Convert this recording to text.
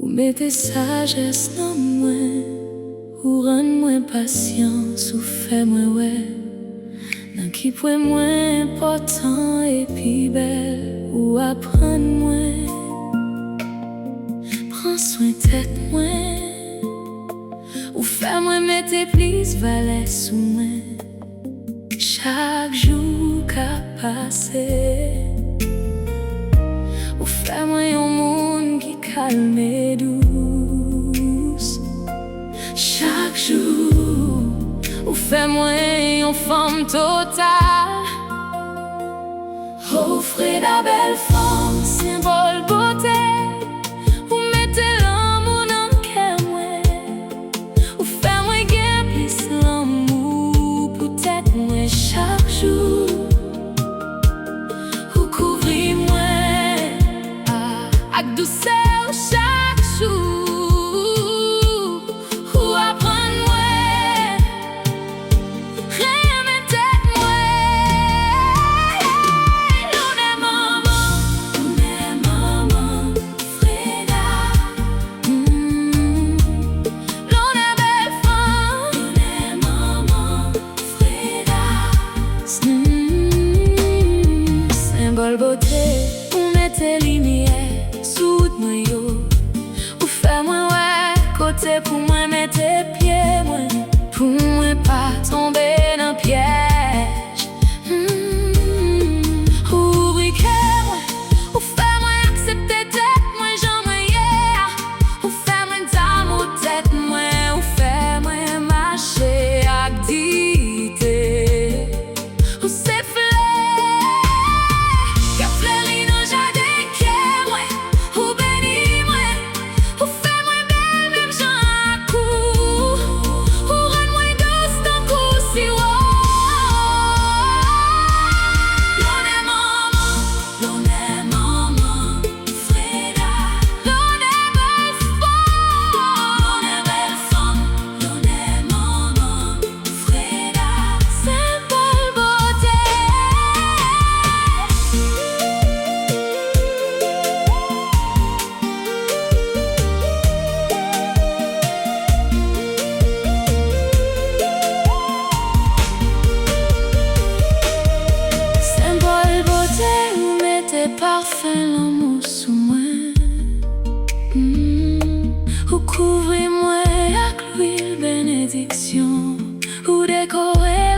Ou mettez sagesse dans moi, ou rendre-moi patience, ou fait-moi ouais. Nan qui point moins important et puis belle, ou apprendre-moi. Prends soin tête moi, ou fais-moi mettre plus valets sous moi. Chaque jour qu'a passé, ou fais-moi un monde qui calme et douce. Chaque jour, ou fais-moi une femme totale. Offrez la belle femme, symbole beauté. Ou mettez l'amour dans le cœur, ou fais-moi gagner plus l'amour. Peut-être moi chaque jour, ou couvrir-moi avec douceur chaque jour. Ou apprendre-moi, remettez-moi. L'on est maman, Freda. L'on est belle femme, l'on est maman, Freda. Symbole beauté, ou mettez lumière sous moi yo. Ou fais-moi ouais, côté pour moi mettez pieds moi. Pour moi pas tomber dans piège. Ouvriez-moi, ou fais-moi accepter tête moi j'en yeah. Ou fais-moi d'amour tête moi, ou fais-moi marcher avec dignité. Ou c'est fleur, qu'a fleuri dans jardin qu'est moi. Ou bénis-moi, ou fais-moi belle même j'en à coup. Ou rends-moi douce d'un coup si haut. L'on est maman, Freda. L'on est belle femme, l'on est maman, Freda. C'est belle beauté. Symbole beauté, ou mettez parfait l'amour sous moi. Ou couvrez-moi avec l'huile bénédiction, ou décorez